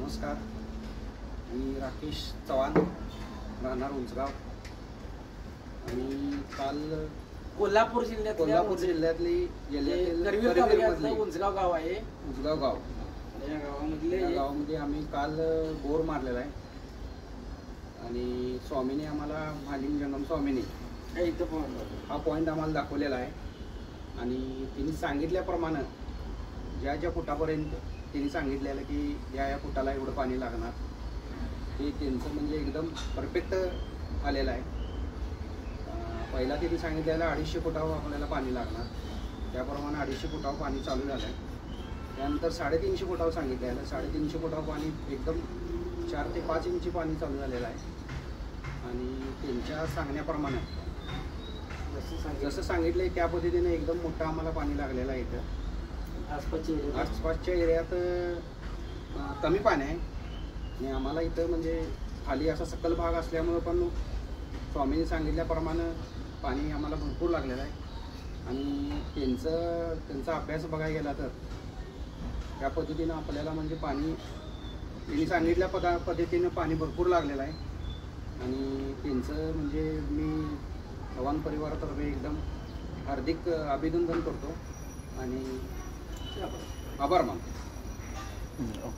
नमस्कार, मी राकेश चव्हाण, राहणार उंचगाव. आणि काल कोल्हापूर जिल्ह्यातली करवीर तालुक्यातलं उंचगाव गाव आहे. उंचगाव गाव या या गावामध्ये आम्ही काल बोर मारलेला आहे. आणि स्वामीने आम्हाला मालिंग जंगम स्वामीने हा पॉईंट आम्हाला दाखवलेला आहे. आणि तिने सांगितल्याप्रमाणे ज्या फुटापर्यंत तिने सांगितलेलं की या फुटाला एवढं पाणी लागणार, ते त्यांचं म्हणजे एकदम परफेक्ट आलेलं आहे. पहिला तिने सांगितलेलं 250 फुटावर आपल्याला पाणी लागणार, त्याप्रमाणे 250 फुटावर पाणी चालू झालं आहे. त्यानंतर 350 फुटावर सांगितलेलं 350 फुटावर पाणी एकदम 4 ते 5 इंची पाणी चालू झालेलं आहे. आणि त्यांच्या सांगण्याप्रमाणे जसं सांगितलं त्या पद्धतीने एकदम मोठं आम्हाला पाणी लागलेलं आहे. इथं आसपासच्या एरियात कमी पाणी आहे. आणि आम्हाला इथं म्हणजे खाली असा सकल भाग असल्यामुळं पण स्वामींनी सांगितल्याप्रमाणे पाणी आम्हाला भरपूर लागलेलं आहे. आणि त्यांचा अभ्यास बघायला गेला तर त्या पद्धतीनं आपल्याला म्हणजे पाणी त्यांनी सांगितल्या पद्धतीनं पाणी भरपूर लागलेलं आहे. आणि त्यांचं म्हणजे मी चव्हाण परिवारातर्फे एकदम हार्दिक अभिनंदन करतो आणि आभार मानतो.